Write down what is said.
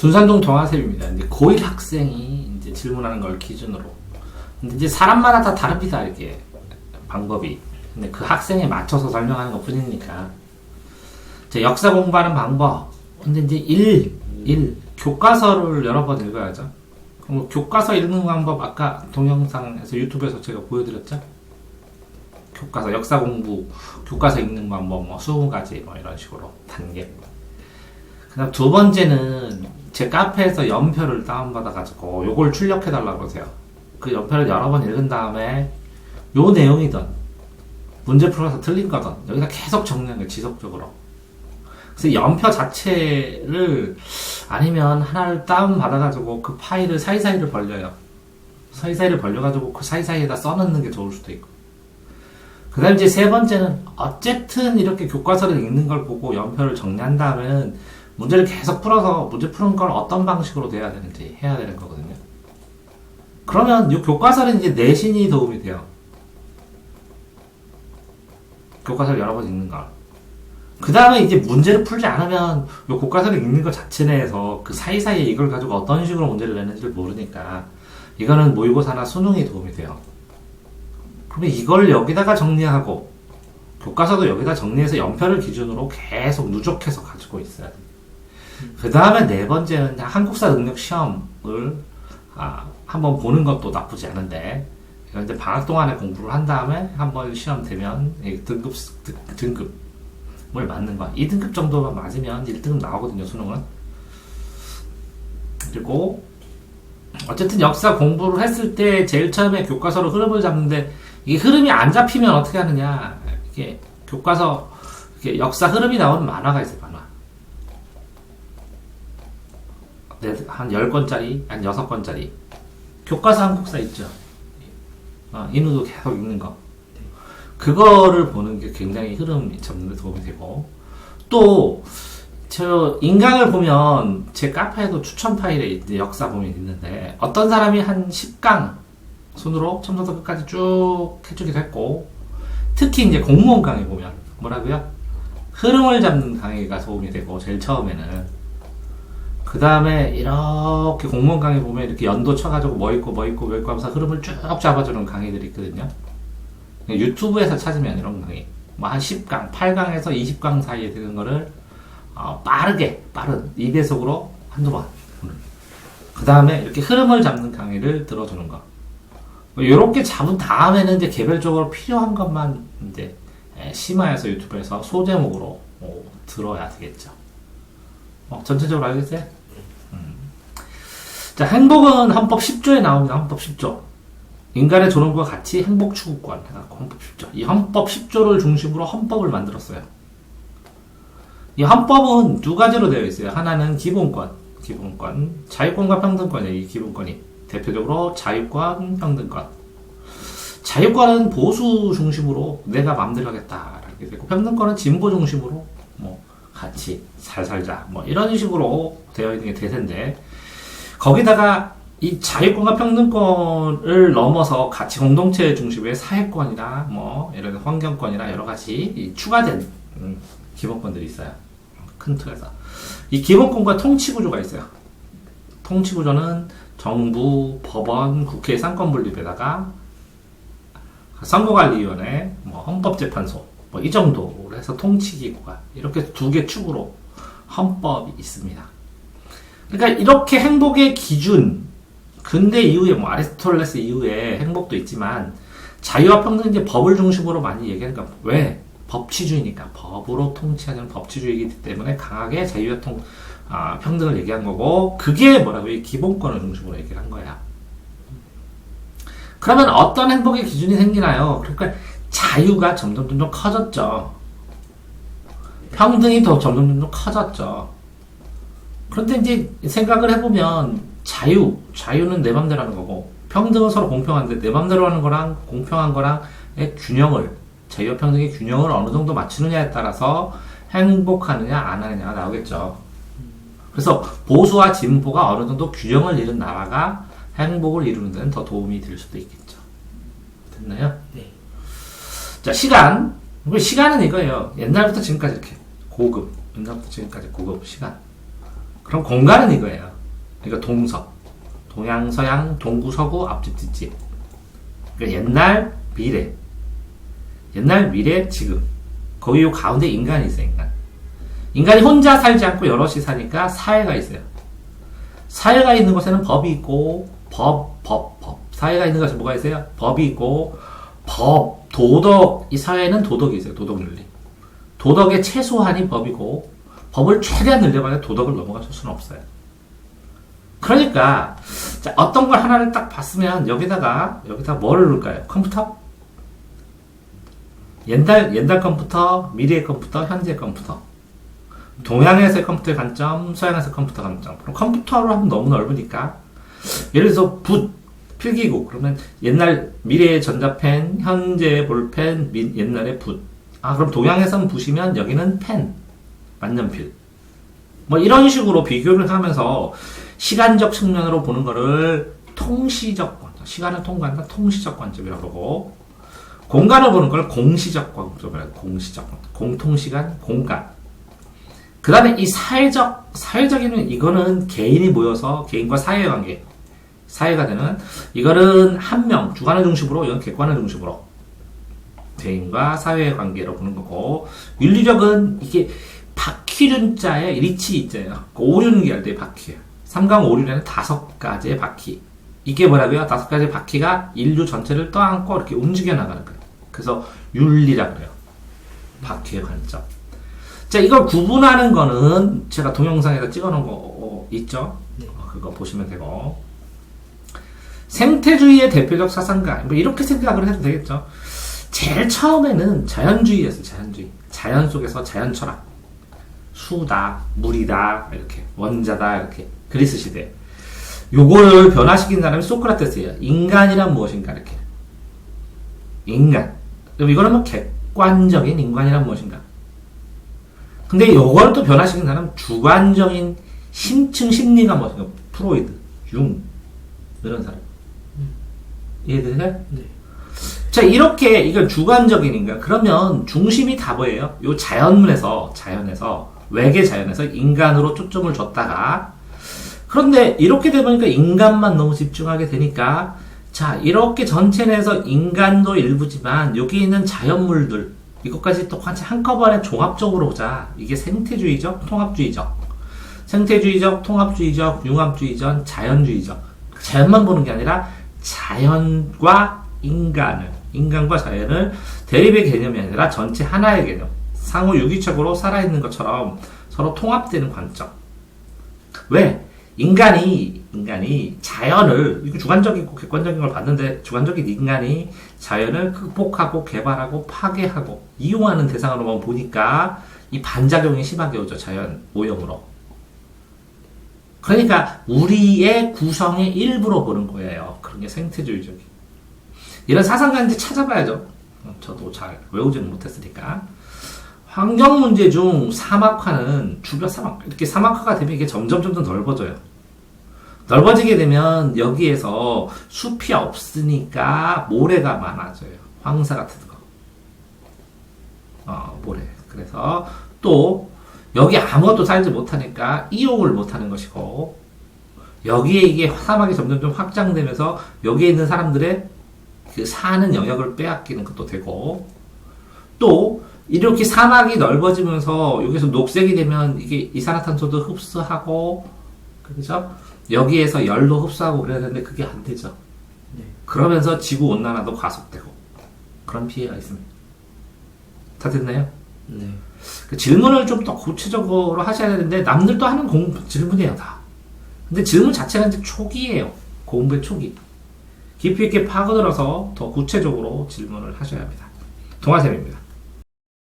둔산동 동아쌤입니다. 이제 고1 학생이 이제 질문하는 걸 기준으로. 근데 이제 사람마다 다 다릅니다, 이게. 방법이. 근데 그 학생에 맞춰서 설명하는 것 뿐이니까. 자, 역사 공부하는 방법. 근데 이제 1. 교과서를 여러 번 읽어야죠. 그럼 교과서 읽는 방법, 아까 동영상에서 유튜브에서 제가 보여드렸죠? 교과서, 역사 공부, 교과서 읽는 방법, 20가지, 이런 식으로 단계. 그 다음 두 번째는 제 카페에서 연표를 다운받아가지고 요걸 출력해달라고 그러세요. 그 연표를 여러 번 읽은 다음에 요 내용이든 문제 풀어서 틀린 거든 여기다 계속 정리하는 거예요, 지속적으로. 그래서 연표 자체를 아니면 하나를 다운받아가지고 그 파일을 사이사이를 벌려요. 사이사이를 벌려가지고 그 사이사이에다 써넣는 게 좋을 수도 있고. 그 다음 이제 세 번째는 어쨌든 이렇게 교과서를 읽는 걸 보고 연표를 정리한 다음에는 문제를 계속 풀어서 문제 푸는 걸 어떤 방식으로 돼야 되는지 해야 되는 거거든요. 그러면 이 교과서는 이제 내신이 도움이 돼요. 교과서를 여러 번 읽는 걸. 그 다음에 이제 문제를 풀지 않으면 이 교과서를 읽는 것 자체 내에서 그 사이사이에 이걸 가지고 어떤 식으로 문제를 내는지를 모르니까 이거는 모의고사나 수능에 도움이 돼요. 그러면 이걸 여기다가 정리하고 교과서도 여기다 정리해서 연표를 기준으로 계속 누적해서 가지고 있어야 돼요. 그 다음에 네 번째는 한국사 능력 시험을 한번 보는 것도 나쁘지 않은데 이건 이제 방학 동안에 공부를 한 다음에 한번 시험 되면 등급을 맞는 거야. 2등급 정도만 맞으면 1등급 나오거든요, 수능은. 그리고 어쨌든 역사 공부를 했을 때 제일 처음에 교과서로 흐름을 잡는데 이게 흐름이 안 잡히면 어떻게 하느냐. 이게 교과서 이렇게 역사 흐름이 나오는 만화가 있어요, 만화. 한 10권짜리, 한 6권짜리. 교과서 한국사 있죠. 인우도 계속 읽는 거. 그거를 보는 게 굉장히 흐름 잡는 데 도움이 되고. 또, 저, 인강을 보면 제 카페에도 추천 파일에 역사 보면 있는데, 어떤 사람이 한 10강 손으로 처음부터 끝까지 쭉 해주기도 했고, 특히 이제 공무원 강의 보면, 뭐라고요? 흐름을 잡는 강의가 도움이 되고, 제일 처음에는. 그 다음에 이렇게 공무원 강의 보면 이렇게 연도 쳐가지고 뭐 있고 하면서 흐름을 쭉 잡아주는 강의들이 있거든요. 유튜브에서 찾으면 이런 강의. 한 10강, 8강에서 20강 사이에 되는 거를 빠른 2배속으로 한두 번. 그 다음에 이렇게 흐름을 잡는 강의를 들어주는 거. 이렇게 잡은 다음에는 이제 개별적으로 필요한 것만 이제 심화해서 유튜브에서 소제목으로 들어야 되겠죠. 전체적으로 알겠어요? 자, 행복은 헌법 10조에 나옵니다. 헌법 10조. 인간의 존엄과 같이 행복 추구권 해갖고 헌법 10조. 이 헌법 10조를 중심으로 헌법을 만들었어요. 이 헌법은 두 가지로 되어 있어요. 하나는 기본권, 자유권과 평등권이에요. 이 기본권이 대표적으로 자유권, 평등권. 자유권은 보수 중심으로 내가 마음대로 하겠다 이렇게 되고, 평등권은 진보 중심으로 같이 잘 살자 이런 식으로 되어 있는 게 대세인데, 거기다가 이 자유권과 평등권을 넘어서 같이 공동체 중심의 사회권이나 이런 환경권이나 여러 가지 추가된 기본권들이 있어요. 큰 틀에서 이 기본권과 통치구조가 있어요. 통치구조는 정부, 법원, 국회 상권 분립에다가 선거관리위원회, 헌법재판소 이 정도로 해서 통치기구가 이렇게 두 개 축으로 헌법이 있습니다. 그러니까 이렇게 행복의 기준, 근대 이후에 아리스토텔레스 이후에 행복도 있지만 자유와 평등 이제 법을 중심으로 많이 얘기하니까, 왜? 법치주의니까. 법으로 통치하는 법치주의이기 때문에 강하게 자유와 평등을 얘기한 거고, 그게 뭐라고요? 기본권을 중심으로 얘기를 한 거야. 그러면 어떤 행복의 기준이 생기나요? 그러니까 자유가 점점 커졌죠. 평등이 더 점점 커졌죠. 그런데 이제 생각을 해보면 자유는 내 맘대로 하는 거고, 평등은 서로 공평한데 내 맘대로 하는 거랑 공평한 거랑의 균형을, 자유와 평등의 균형을 어느 정도 맞추느냐에 따라서 행복하느냐 안 하느냐가 나오겠죠. 그래서 보수와 진보가 어느 정도 균형을 이룬 나라가 행복을 이루는 데는 더 도움이 될 수도 있겠죠. 됐나요? 네. 자, 시간은 이거예요. 옛날부터 지금까지 이렇게 옛날부터 지금까지 고급 시간. 그럼 공간은 이거예요. 그러니까 동서, 동양, 서양, 동구, 서구, 앞집, 뒷집. 그러니까 옛날, 미래. 옛날, 미래, 지금. 거기 요 가운데 인간이 있어요, 인간. 인간이 혼자 살지 않고 여럿이 사니까 사회가 있어요. 사회가 있는 곳에는 법이 있고, 법. 사회가 있는 곳에 뭐가 있어요? 법이 있고, 법, 도덕. 이 사회에는 도덕이 있어요, 도덕윤리. 도덕의 최소한이 법이고, 법을 최대한 늘려봐야 도덕을 넘어갈 수는 없어요. 그러니까, 자, 어떤 걸 하나를 딱 봤으면, 여기다가 뭐를 넣을까요? 컴퓨터? 옛날 컴퓨터, 미래의 컴퓨터, 현재의 컴퓨터. 동양에서의 컴퓨터의 관점, 서양에서의 컴퓨터 관점. 그럼 컴퓨터로 하면 너무 넓으니까. 예를 들어서 붓, 필기구. 그러면 옛날 미래의 전자펜, 현재의 볼펜, 옛날의 붓. 아, 그럼 동양에서는 붓이면 여기는 펜, 만년필. 뭐 이런 식으로 비교를 하면서 시간적 측면으로 보는 거를 통시적 관점, 시간을 통과한다 통시적 관점이라고 그러고, 공간을 보는 걸 공시적 관점이라고, 공시적 관점, 공통시간, 공간. 그 다음에 이 사회적인 이거는 개인이 모여서 개인과 사회의 관계, 사회가 되는, 이거는 한 명, 주관을 중심으로, 이건 객관을 중심으로, 개인과 사회의 관계로 보는 거고, 윤리적은 이게 바퀴륜자에 리치 있잖아요. 오륜기 할 때 바퀴. 삼강오륜에는 5가지의 바퀴. 이게 뭐라고요? 5가지의 바퀴가 인류 전체를 떠안고 이렇게 움직여 나가는 거예요. 그래서 윤리라 그래요. 바퀴의 관점. 자, 이걸 구분하는 거는 제가 동영상에다 찍어놓은 거 있죠? 그거 보시면 되고. 생태주의의 대표적 사상가. 뭐 이렇게 생각을 해도 되겠죠? 제일 처음에는 자연주의였어요, 자연주의. 자연 속에서 자연 철학. 수다, 물이다, 이렇게. 원자다, 이렇게. 그리스 시대. 요걸 변화시킨 사람이 소크라테스예요. 인간이란 무엇인가, 이렇게. 인간. 그럼 이거는 뭐 객관적인 인간이란 무엇인가. 근데 요걸 또 변화시킨 사람은 주관적인 심층 심리가 무엇인가. 프로이드, 융, 이런 사람. 이해되세요? 네. 자, 이렇게, 이건 주관적인 인간. 그러면 중심이 다 뭐예요? 요 자연에서, 외계 자연에서 인간으로 초점을 줬다가, 그런데 이렇게 되보니까 인간만 너무 집중하게 되니까, 자, 이렇게 전체 내에서 인간도 일부지만, 여기 있는 자연물들, 이것까지 똑같이 한꺼번에 종합적으로 보자. 이게 생태주의적, 통합주의적. 생태주의적, 통합주의적, 융합주의적, 자연주의적. 자연만 보는 게 아니라, 자연과 인간과 자연을 대립의 개념이 아니라 전체 하나의 개념, 상호 유기적으로 살아있는 것처럼 서로 통합되는 관점. 왜? 인간이 자연을, 이거 주관적이고 객관적인 걸 봤는데, 주관적인 인간이 자연을 극복하고 개발하고 파괴하고 이용하는 대상으로만 보니까 이 반작용이 심하게 오죠, 자연 오염으로. 그러니까 우리의 구성의 일부로 보는 거예요. 그런 게 생태주의적인. 이런 사상가인지 찾아봐야죠. 저도 잘 외우지는 못했으니까. 환경 문제 중 사막화는 주변 사막, 이렇게 사막화가 되면 이게 점점 넓어져요. 넓어지게 되면 여기에서 숲이 없으니까 모래가 많아져요. 황사 같은 거. 모래. 그래서 또 여기 아무것도 살지 못하니까 이용을 못하는 것이고, 여기에 이게 사막이 점점 확장되면서 여기에 있는 사람들의 그 사는 영역을 빼앗기는 것도 되고, 또 이렇게 사막이 넓어지면서 여기서 녹색이 되면 이게 이산화탄소도 흡수하고, 그죠? 여기에서 열도 흡수하고 그래야 되는데 그게 안 되죠. 네. 그러면서 지구 온난화도 가속되고 그런 피해가 있습니다. 다 됐나요? 네. 그 질문을 좀 더 구체적으로 하셔야 되는데, 남들도 하는 질문이에요, 다. 근데 질문 자체가 이제 초기예요. 공부의 초기. 깊이 있게 파고들어서 더 구체적으로 질문을 하셔야 합니다. 동아쌤입니다.